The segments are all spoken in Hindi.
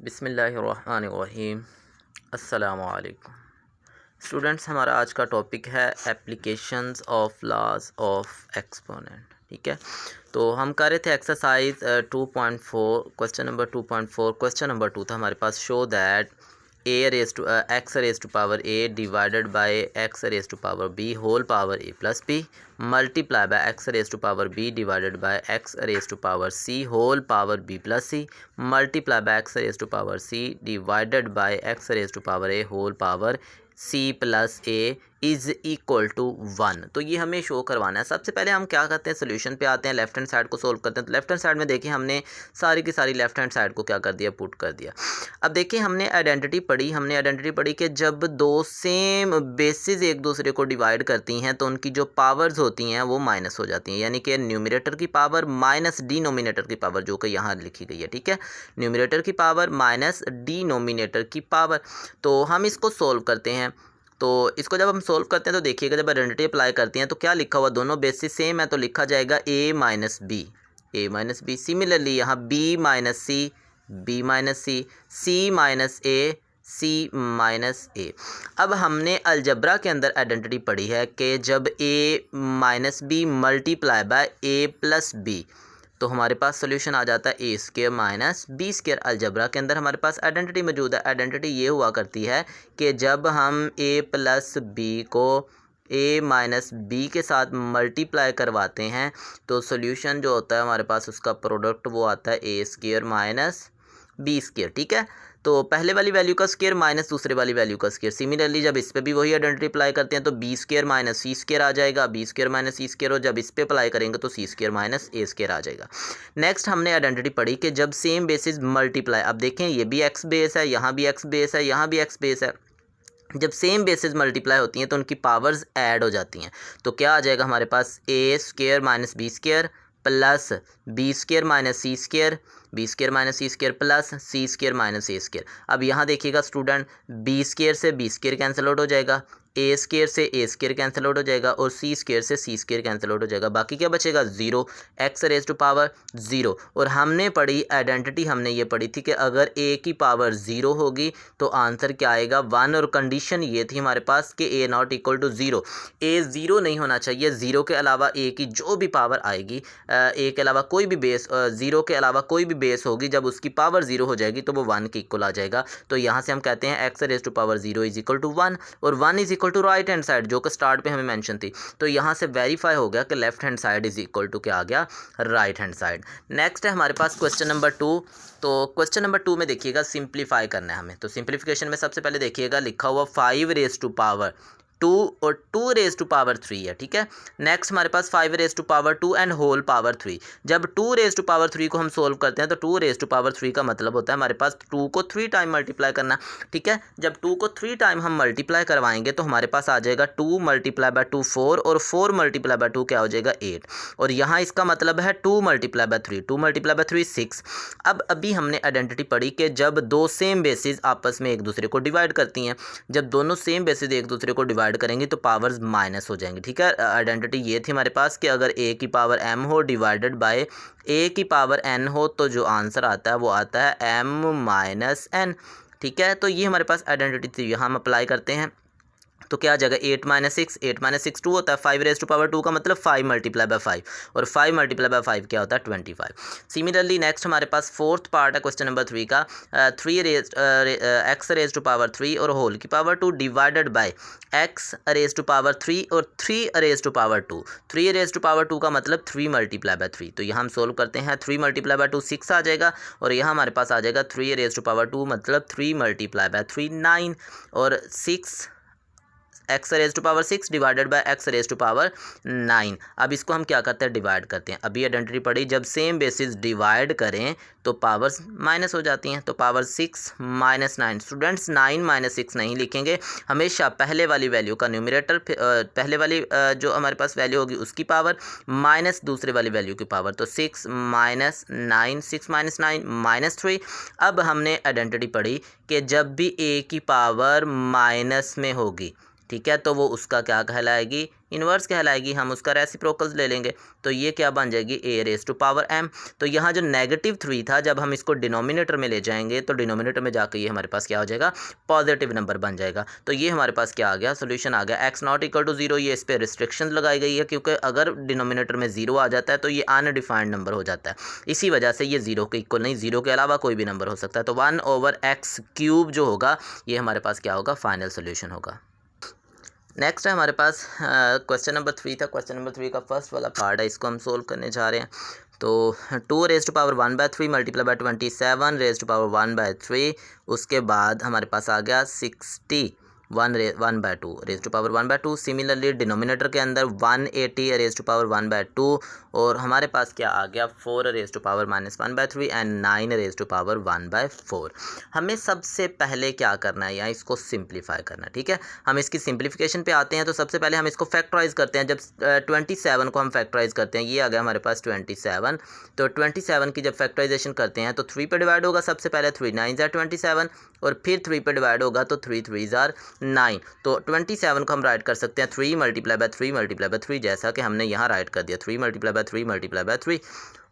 बिस्मिल्लाहिर्रहमानिर्रहीम। अस्सलामुअलैकुम स्टूडेंट्स, हमारा आज का टॉपिक है applications of laws of exponent. ठीक है, तो हम कर रहे थे exercise 2.4 question number 2.4। Question number 2 था हमारे पास, show that x raise to power a divided by x raise to power b whole power a plus b multiply by x raise to power b divided by x raise to power c whole power b plus c multiply by x raise to power C divided by x raise to power A whole power C plus A is equal to 1। तो ये हमें शो करवाना है। सबसे पहले हम क्या करते हैं, सोल्यूशन पे आते हैं, लेफ्ट हैंड साइड को सोल्व करते हैं। तो लेफ्ट हैंड साइड में देखिए हमने सारी की सारी लेफ्ट हैंड साइड को क्या कर दिया, पुट कर दिया। अब देखिए हमने आइडेंटिटी पढ़ी कि जब दो सेम बेसिस एक दूसरे को डिवाइड करती हैं तो उनकी जो पावर्स होती हैं वो माइनस हो जाती हैं, यानी कि न्यूमरेटर की पावर माइनस डिनोमिनेटर की पावर, जो कि यहाँ लिखी गई है। ठीक है, न्यूमरेटर की पावर माइनस डिनोमिनेटर की पावर। तो हम इसको सोल्व करते हैं। तो इसको जब हम सोल्व करते हैं तो देखिएगा, जब आइडेंटिटी अप्लाई करते हैं तो क्या लिखा हुआ, दोनों बेसिस सेम है तो लिखा जाएगा a माइनस बी। सिमिलरली यहाँ b माइनस सी, c माइनस ए। अब हमने अलजबरा के अंदर आइडेंटिटी पढ़ी है कि जब a minus b multiply by a plus b तो हमारे पास सोल्यूशन आ जाता है a square minus b square. Algebra के अंदर हमारे पास आइडेंटिटी मौजूद है। आइडेंटिटी ये हुआ करती है कि जब हम ए प्लस बी को ए माइनस बी के साथ मल्टीप्लाई करवाते हैं तो सोल्यूशन जो होता है हमारे पास, उसका प्रोडक्ट वो आता है a square minus b square. ठीक है, तो पहले वाली वैल्यू का स्क्वायर माइनस दूसरे वाली वैल्यू का स्क्वायर। सिमिलरली जब इस पे भी वही आइडेंटिटी अप्लाई करते हैं तो B square minus c square आ जाएगा, B square minus c square, और जब इस पे अप्लाई करेंगे तो सी स्क्वायर माइनस ए स्क्वायर आ जाएगा। नेक्स्ट हमने आइडेंटिटी पढ़ी कि जब सेम बेसिस मल्टीप्लाई, अब देखें ये भी एक्स बेस है, यहाँ भी एक्स बेस है, यहाँ भी एक्स बेस है, जब सेम बेसिस मल्टीप्लाई होती हैं तो उनकी पावर्स ऐड हो जाती हैं। तो क्या आ जाएगा हमारे पास, a square minus b square plus b square minus c square, b square minus c square plus c square minus a square. अब यहाँ देखिएगा स्टूडेंट, बी स्क्वायर से बी स्क्वायर कैंसिल आउट हो जाएगा, ए स्क्वायर से ए स्क्वायर कैंसिल आउट हो जाएगा, और सी स्क्वायर से सी स्क्वायर कैंसिल आउट हो जाएगा। बाकी क्या बचेगा, zero, X raise to power zero. और हमने पढ़ी आइडेंटिटी, हमने ये पढ़ी थी कि अगर ए की पावर ज़ीरो होगी तो आंसर क्या आएगा, 1। और कंडीशन ये थी हमारे पास कि a not equal to zero, a zero नहीं होना चाहिए। ज़ीरो के अलावा ए की जो भी पावर आएगी, ए के अलावा कोई भी बेस, ज़ीरो के अलावा कोई भी बेस होगी, जब उसकी पावर ज़ीरो हो जाएगी तो वो 1 के इक्वल आ जाएगा। तो यहाँ से हम कहते हैं X raise to power zero is equal to 1, और 1 is equal to right hand side, जो कि स्टार्ट पे हमें मेंशन थी। तो यहाँ से वेरीफाई हो गया कि left hand side is equal to क्या आ गया, राइट हैंड साइड। नेक्स्ट है हमारे पास क्वेश्चन नंबर 2। तो क्वेश्चन नंबर 2 में देखिएगा सिंप्लीफाई करना है हमें। तो सिंप्लीफिकेशन में सबसे पहले देखिएगा लिखा हुआ 5 रेज टू पावर 2 और 2 रेज टू पावर 3 है। ठीक है, नेक्स्ट हमारे पास 5 raise to power 2 and whole power 3। जब 2 रेज टू पावर 3 को हम सोल्व करते हैं तो 2 रेज टू पावर 3 का मतलब होता है हमारे पास 2 को 3 टाइम मल्टीप्लाई करना। ठीक है, जब 2 को 3 टाइम हम मल्टीप्लाई करवाएंगे तो हमारे पास आ जाएगा 2 मल्टीप्लाई बाय 2 4, और 4 मल्टीप्लाई बाय 2 क्या हो जाएगा, 8। और यहाँ इसका मतलब है 2 मल्टीप्लाई बाय 3, 2 मल्टीप्लाई बाय 3 6। अब अभी हमने आइडेंटिटी पढ़ी कि जब दो सेम बेसिस आपस में एक दूसरे को डिवाइड करती हैं, जब दोनों सेम बेसिस एक दूसरे को डिवाइड करेंगे तो पावर्स माइनस हो जाएंगी। ठीक है, आइडेंटिटी ये थी हमारे पास कि अगर ए की पावर m हो डिवाइडेड बाय ए की पावर n हो तो जो आंसर आता है वो आता है m माइनस n। ठीक है, तो ये हमारे पास आइडेंटिटी थी, यहाँ हम अप्लाई करते हैं तो क्या आ जाएगा, 8 माइनस 6 2 होता है। 5 रेज टू पावर 2 का मतलब 5 मल्टीप्लाई बाय 5, और 5 मल्टीप्लाई बाय 5 क्या होता है, 25। सिमिलरली नेक्स्ट हमारे पास फोर्थ पार्ट है क्वेश्चन नंबर 3 का, 3 raise X raise to power 3 और होल की power 2 divided by x raise to power 3 और 3 raise to power 2। 3 raise to power 2 का मतलब 3 मल्टीप्लाई बाय 3। तो यहाँ हम सोल्व करते हैं, 3 मल्टीप्लाई बाय 2 6 आ जाएगा, और यहाँ हमारे पास आ जाएगा 3 रेज टू पावर 2 मतलब 3 मल्टीप्लाई बाय 3 9, और 6 X raise to power 6 divided by x raise to power 9। अब इसको हम क्या करते हैं, डिवाइड करते हैं। अभी आइडेंटिटी पढ़ी, जब सेम बेसिस डिवाइड करें तो पावर्स माइनस हो जाती हैं। तो पावर 6 माइनस 9, स्टूडेंट्स 9 माइनस 6 नहीं लिखेंगे, हमेशा पहले वाली वैल्यू का न्यूमरेटर, पहले वाली जो हमारे पास वैल्यू होगी उसकी पावर माइनस दूसरे वाली वैल्यू की पावर। तो 6 माइनस 9, 6 माइनस 9 माइनस 3। अब हमने आइडेंटिटी पढ़ी कि जब भी ए की पावर माइनस में होगी, ठीक है, तो वो उसका क्या कहलाएगी, इन्वर्स कहलाएगी, हम उसका रेसिप्रोकल ले लेंगे तो ये क्या बन जाएगी a raise to power m। तो यहाँ जो -3 था जब हम इसको डिनोमिनेटर में ले जाएंगे तो डिनोमिनेटर में जाकर ये हमारे पास क्या हो जाएगा पॉजिटिव नंबर बन जाएगा। तो ये हमारे पास क्या आ गया सोल्यूशन आ गया x नॉट इक्वल टू 0। ये इस पर रिस्ट्रिक्शन लगाई गई है क्योंकि अगर डिनोमिनेटर में 0 आ जाता है तो ये अनडिफाइंड नंबर हो जाता है, इसी वजह से ये 0 के इक्वल नहीं, 0 के अलावा कोई भी नंबर हो सकता है। तो 1/x³ जो होगा ये हमारे पास क्या होगा फाइनल सोल्यूशन होगा। नेक्स्ट है हमारे पास क्वेश्चन नंबर 3 था। क्वेश्चन नंबर 3 का फर्स्ट वाला पार्ट है, इसको हम सोल्व करने जा रहे हैं। तो 2 raise to power 1/3 multiply by 27 raise to power 1/3, उसके बाद हमारे पास आ गया 60 1/2 raise to power 1/2। Similarly denominator के अंदर 180 रेज़ टू पावर 1/2 और हमारे पास क्या आ गया 4 raise to power -1/3 and 9 raise to power 1/4। हमें सबसे पहले क्या करना है, यहाँ इसको सिंप्लीफाई करना है। ठीक है, हम इसकी सिंप्लीफिकेशन पे आते हैं। तो सबसे पहले हम इसको फैक्टराइज करते हैं। जब 27 को हम फैक्टराइज करते हैं, ये आ गया हमारे पास 27। तो 27 की जब फैक्टराइजेशन करते हैं तो 3 पे डिवाइड होगा। सबसे पहले 3 9 ज़ार 27 और फिर 3 पे डिवाइड होगा तो 3 3 ज़ार 9। तो 27 को हम राइट कर सकते हैं 3 मल्टीप्लाई बाय 3 मल्टीप्लाई बाय 3, जैसा कि हमने यहाँ राइट कर दिया 3 मल्टीप्लाई बाय 3 मल्टीप्लाई बाय 3।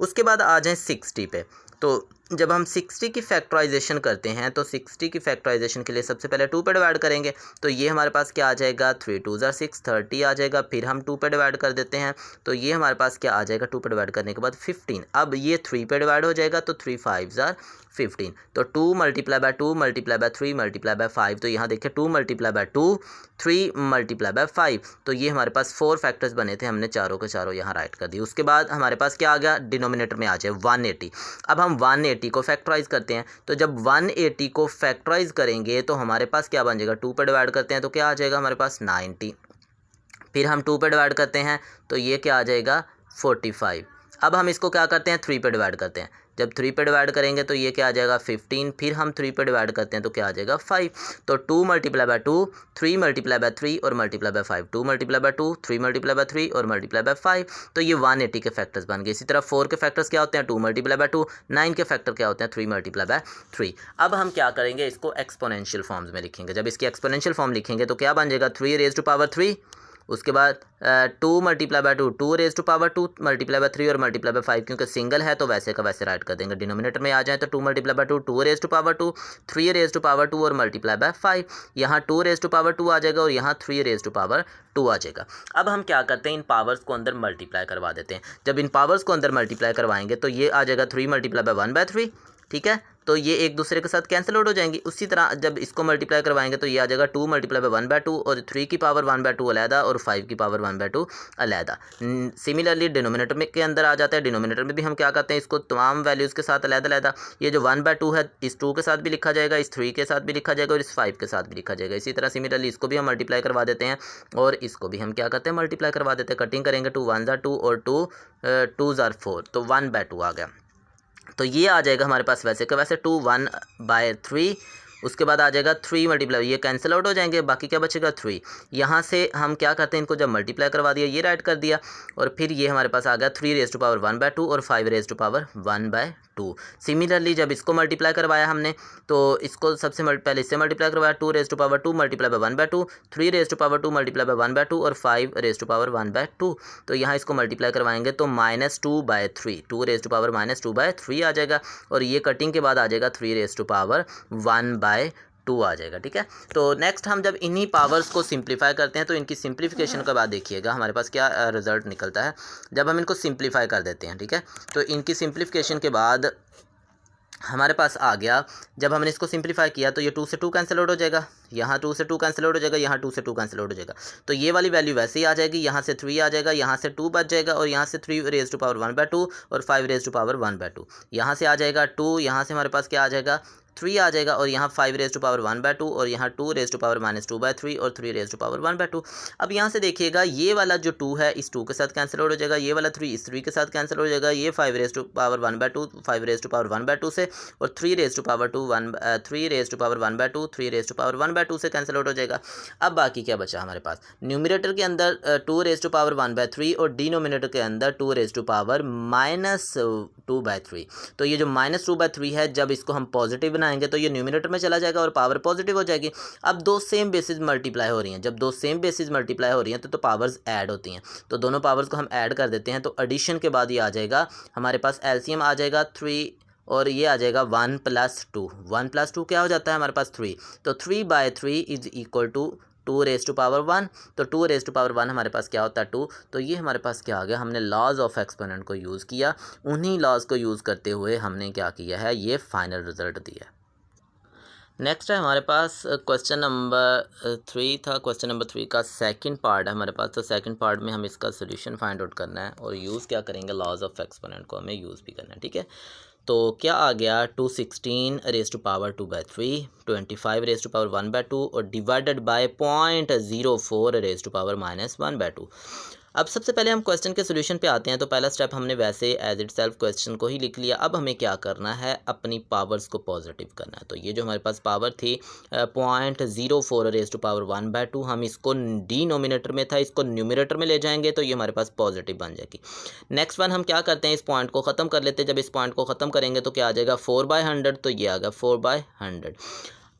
उसके बाद आ जाएँ 60 पे। तो जब हम 60 की फैक्टराइजेशन करते हैं तो 60 की फैक्टराइजेशन के लिए सबसे पहले 2 पे डिवाइड करेंगे। तो ये हमारे पास क्या आ जाएगा 3 2 ज़ार 6 30 आ जाएगा। फिर हम 2 पे डिवाइड कर देते हैं तो ये हमारे पास क्या आ जाएगा 2 पे डिवाइड करने के बाद 15। अब ये 3 पे डिवाइड हो जाएगा तो 3 5 ज़ार 15। तो 2 multiply by 2 multiply by 3 multiply by 5। तो यहाँ देखिए 2 मल्टीप्लाई बाय 2 3 मल्टीप्लाई बाय 5। तो ये हमारे पास 4 फैक्टर्स बने थे, हमने चारों के चारों यहाँ राइट कर दिए। उसके बाद हमारे पास क्या आ गया डिनोमिनेटर में आ जाए 180। अब हम 180 को फैक्टराइज करते हैं। तो जब 180 को फैक्टराइज करेंगे तो हमारे पास क्या बन जाएगा 2 पे डिवाइड करते हैं तो क्या आ जाएगा हमारे पास 90। फिर हम 2 पे डिवाइड करते हैं तो ये क्या आ जाएगा 45। अब हम इसको क्या करते हैं 3 पे डिवाइड करते हैं। जब 3 पे डिवाइड करेंगे तो ये क्या आ जाएगा 15। फिर हम 3 पे डिवाइड करते हैं तो क्या आ जाएगा 5। तो 2 मल्टीप्लाई बाय 2 3 मल्टीप्लाई बाय 3 और multiply by 5। 2 multiply by 2 3 multiply by 3 और मल्टीप्लाई बाय 5। तो ये 180 के फैक्टर्स बन गए। इसी तरह 4 के फैक्टर्स क्या होते हैं 2 मल्टीप्लाई बाय 2। 9 के फैक्टर क्या होते हैं 3 मल्टीप्लाई बाय 3। अब हम क्या करेंगे इसको एक्सपोनेंशियल फॉर्म्स में लिखेंगे। जब इसकी एक्सपोनेंशियल फॉर्म लिखेंगे तो क्या बन जाएगा 3 रेज़ टू पावर 3। उसके बाद 2 multiply by 2 2 raise to power 2 multiply by 3 और मल्टीप्लाई बाय 5। क्योंकि सिंगल है तो वैसे का वैसे राइट कर देंगे। डिनोमिनेटर में आ जाए तो 2 multiply by 2 2 raise to power 2 3 raise to power 2 और मल्टीप्लाई बाय 5। यहाँ 2 रेज़ टू पावर 2 आ जाएगा और यहाँ 3 रेज़ टू पावर 2 आ जाएगा। अब हम क्या करते हैं इन पावर्स को अंदर मल्टीप्लाई करवा देते हैं। जब इन पावर्स को अंदर मल्टीप्लाई करवाएंगे तो ये आ जाएगा 3 मल्टीप्लाई बाय 1/3। ठीक है, तो ये एक दूसरे के साथ कैंसिल आउट हो जाएंगी। उसी तरह जब इसको मल्टीप्लाई करवाएंगे तो ये आ जाएगा 2 मल्टीप्लाई बाय 1/2 और 3 की पावर 1/2 अलहदा और 5 की पावर 1/2 अलहदा। सिमिलरली डिनोमिनेटर में के अंदर आ जाता है। डिनोमिनेटर में भी हम क्या करते हैं इसको तमाम वैल्यूज़ के साथ अलहदा अलहदा, ये जो 1/2 है इस 2 के साथ भी लिखा जाएगा, इस 3 के साथ भी लिखा जाएगा और इस 5 के साथ भी लिखा जाएगा। इसी तरह सिमिलरली इसको भी हम मल्टीप्लाई करवा देते हैं और इसको भी हम क्या करते हैं मल्टीप्लाई करवा देते हैं। कटिंग करेंगे 2 1 ज़ार 2 और 2 2 ज़ार 4 तो 1/2 आ गया। तो ये आ जाएगा हमारे पास वैसे का वैसे 2 1/3। उसके बाद आ जाएगा 3 मल्टीप्लाई, ये कैंसिल आउट हो जाएंगे, बाकी क्या बचेगा 3। यहाँ से हम क्या करते हैं इनको जब मल्टीप्लाई करवा दिया ये राइट कर दिया और फिर ये हमारे पास आ गया 3 रेज़ टू पावर 1/2 और 5 रेज़ टू पावर 1/2। सिमिलरली जब इसको मल्टीप्लाई करवाया हमने तो इसको सबसे पहले इससे मल्टीप्लाई करवाया 2 raise to power 2 multiply by 1/2 3 raise to power 2 multiply by 1/2 और 5 रेज़ टू पावर 1/2। तो यहाँ इसको मल्टीप्लाई करवाएंगे तो -2/3 2 रेज़ टू पावर -2/3 आ जाएगा और ये कटिंग के बाद आ जाएगा 3 रेज़ टू पावर 1/2 आ जाएगा। ठीक है, तो नेक्स्ट हम जब इन्हीं पावर्स को सिंप्लीफाई करते हैं तो इनकी सिंप्लीफिकेशन के बाद देखिएगा हमारे पास क्या रिज़ल्ट निकलता है जब हम इनको सिंप्लीफाई कर देते हैं। ठीक है, तो इनकी सिंप्लीफिकेशन के बाद हमारे पास आ गया, जब हमने इसको सिंप्लीफाई किया तो ये 2 से 2 कैंसिल आउट हो जाएगा, यहाँ 2 से 2 कैंसिल आउट हो जाएगा, यहाँ 2 से 2 कैंसिल आउट हो जाएगा। तो ये वाली वैल्यू वैसे ही आ जाएगी, यहाँ से 3 आ जाएगा, यहाँ से 2 बच जाएगा और यहाँ से 3 रेज़ टू पावर 1/2 और 5 रेज़ टू पावर 1/2। यहाँ से आ जाएगा 2, यहाँ से हमारे पास क्या आ जाएगा 3 आ जाएगा और यहाँ 5 रेज़ टू पावर 1/2 और यहाँ 2 रेज़ टू पावर -2/3 और 3 रेज़ टू पावर 1/2। अब यहाँ से देखिएगा ये वाला जो 2 है इस 2 के साथ कैंसिल आउट हो जाएगा, ये वाला 3 इस 3 के साथ कैंसिल हो जाएगा, ये 5 raise to power 1/2 5 raise to power 1/2 से और 3 raise to power 3 raise to power 1/2 3 raise to power 1/2 से कैंसिल आउट हो जाएगा। अब बाकी क्या बचा हमारे पास, न्यूमरेटर के अंदर 2 रेज़ टू पावर 1/3 और डिनोमिनेटर के अंदर 2 रेज़ टू पावर -2/3। तो ये जो -2/3 है जब इसको हम पॉजिटिव बनाएंगे बनाएंगे तो ये न्यूमिनेटर में चला जाएगा और पावर पॉजिटिव हो जाएगी। अब दो सेम बेसिस मल्टीप्लाई हो रही हैं, जब दो सेम बेसिस मल्टीप्लाई हो रही हैं तो पावर्स ऐड होती हैं, तो दोनों पावर्स को हम ऐड कर देते हैं। तो एडिशन के बाद ये आ जाएगा हमारे पास एलसीएम आ जाएगा 3 और ये आ जाएगा 1 + 2। 1 + 2 क्या हो जाता है हमारे पास 3, तो 3/3 इज इक्वल टू 2⁻1। तो 2⁻1 हमारे पास क्या होता है 2। तो ये हमारे पास क्या आ गया, हमने लॉज ऑफ एक्सपोनेंट को यूज़ किया, उन्हीं लॉज को यूज़ करते हुए हमने क्या किया है, ये फाइनल रिजल्ट दिया। नेक्स्ट है हमारे पास क्वेश्चन नंबर 3 था। क्वेश्चन नंबर 3 का सेकंड पार्ट है हमारे पास। तो सेकंड पार्ट में हम इसका सोल्यूशन फाइंड आउट करना है और यूज़ क्या करेंगे, लॉज ऑफ एक्सपोनेंट को हमें यूज़ भी करना है, ठीक है। तो क्या आ गया 216⁻²/3, 25⁻1/2 और डिवाइडेड बाय 0.04⁻⁻1/2। अब सबसे पहले हम क्वेश्चन के सोल्यूशन पे आते हैं। तो पहला स्टेप हमने वैसे एज इट सेल्फ क्वेश्चन को ही लिख लिया। अब हमें क्या करना है, अपनी पावर्स को पॉजिटिव करना है। तो ये जो हमारे पास पावर थी 0.04⁻1/2, हम इसको डिनोमिनेटर में था, इसको न्यूमिनेटर में ले जाएंगे तो ये हमारे पास पॉजिटिव बन जाएगी। नेक्स्ट वन हम क्या करते हैं, इस पॉइंट को ख़त्म कर लेते हैं। जब इस पॉइंट को ख़त्म करेंगे तो क्या आ जाएगा 4/100, तो ये आ गया 4/100।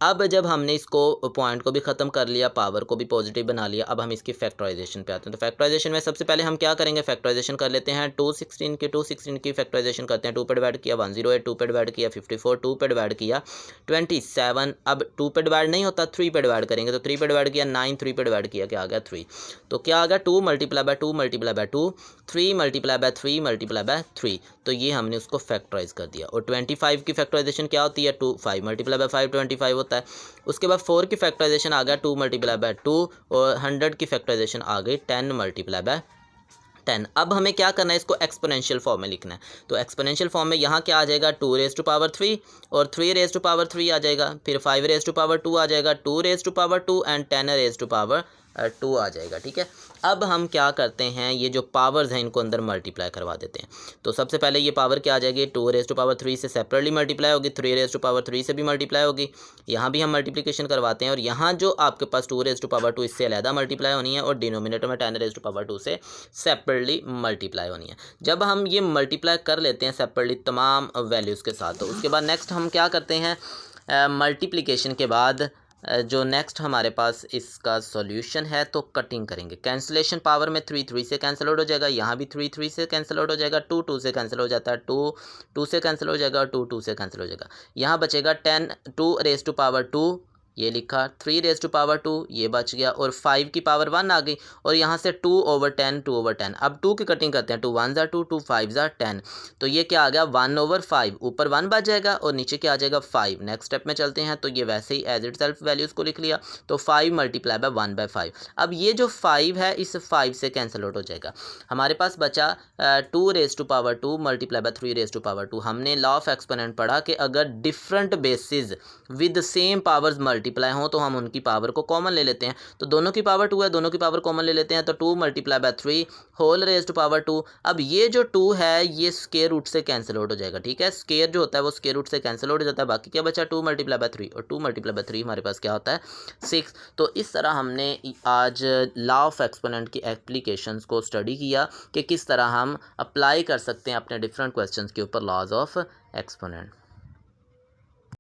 अब जब हमने इसको पॉइंट को भी ख़त्म कर लिया, पावर को भी पॉजिटिव बना लिया, अब हम इसकी फैक्टराइजेशन पे आते हैं। तो फैक्टराइजेशन में सबसे पहले हम क्या करेंगे, फैक्टराइजेशन कर लेते हैं 216 की फैक्टराइजेशन करते हैं। 2 पे डिवाइड किया 108, 2 पे डिवाइड किया 54, 2 पे डिवाइड किया 27। अब 2 पे डिवाइड नहीं होता, 3 पे डिवाइड करेंगे। तो 3 पे डिवाइड किया 9, 3 पे डिवाइड किया क्या आ गया 3। तो क्या आ गया 2 × 2 × 2 × 2, 3 × 3 × 3। तो ये हमने उसको फैक्टराइज कर दिया। और 25 की फैक्टराइजेशन क्या होती है 2, 5 × 5 25 होता है। उसके बाद 4 की फैक्टराइजेशन आ गया 2 × 2 और 100 की फैक्टराइजेशन आ गई 10 × 10। अब हमें क्या करना है, इसको एक्सपोनेंशियल फॉर्म में लिखना है। तो एक्सपोनेंशियल फॉर्म में यहाँ क्या आ जाएगा 2⁻³ और 3⁻³ आ जाएगा, फिर 5⁻² आ जाएगा, 2⁻² एंड 10⁻² आ जाएगा, ठीक है। अब हम क्या करते हैं, ये जो पावर्स हैं इनको अंदर मल्टीप्लाई करवा देते हैं। तो सबसे पहले ये पावर क्या आ जाएगी 2⁻³ से सेपरेटली मल्टीप्लाई होगी, 3⁻³ से भी मल्टीप्लाई होगी। यहाँ भी हम मल्टीप्लिकेशन करवाते हैं और यहाँ जो आपके पास 2⁻² इससे अलहदा मल्टीप्लाई होनी है और डिनोमिनेटर में 10⁻² से सेपरेटली मल्टीप्लाई होनी है। जब हम ये मल्टीप्लाई कर लेते हैं सेपरेटली तमाम वैल्यूज़ के साथ, तो उसके बाद नेक्स्ट हम क्या करते हैं, मल्टीप्लिकेशन के बाद जो नेक्स्ट हमारे पास इसका सॉल्यूशन है तो कटिंग करेंगे। कैंसिलेशन पावर में 3 3 से कैंसिल आउट हो जाएगा, यहाँ भी 3 3 से कैंसिल आउट हो जाएगा, 2 2 से कैंसिल हो जाता है, 2 2 से कैंसिल हो जाएगा और 2 2 से कैंसिल हो जाएगा। यहाँ बचेगा 2⁻2 ये लिखा, 3⁻2 ये बच गया और 5 की पावर 1 आ गई और यहाँ से 2/10। अब 2 की कटिंग करते हैं, 2 1 ज़ा 2, 2 5 ज़ा 10। तो ये क्या आ गया 1/5, ऊपर 1 बच जाएगा और नीचे क्या आ जाएगा 5। नेक्स्ट स्टेप में चलते हैं। तो ये वैसे ही एज इट सेल्फ वैल्यूज़ को लिख लिया। तो 5 × 1/5। अब ये जो 5 है इस 5 से कैंसिल आउट हो जाएगा। हमारे पास बचा 2⁻2 × 3⁻2। हमने लॉ ऑफ एक्सपोनेंट पढ़ा कि अगर different basis with same powers multiply हों तो हम उनकी पावर को कॉमन ले लेते हैं। तो दोनों की पावर 2 है, दोनों की पावर कॉमन ले लेते हैं। तो 2 × 3 होल रेज़ टू पावर 2। अब ये जो 2 है ये स्क्वायर रूट से कैंसिल आउट हो जाएगा, ठीक है। स्क्वायर जो होता है वो स्क्वायर रूट से कैंसिल आउट हो जाता है। बाकी क्या बचा 2 × 3 और 2 × 3 हमारे पास क्या होता है 6। तो इस तरह हमने आज लॉ ऑफ एक्सपोनेंट की एप्लीकेशंस को स्टडी किया कि किस तरह हम अप्लाई कर सकते हैं अपने डिफरेंट क्वेश्चंस के ऊपर लॉज ऑफ एक्सपोनेंट।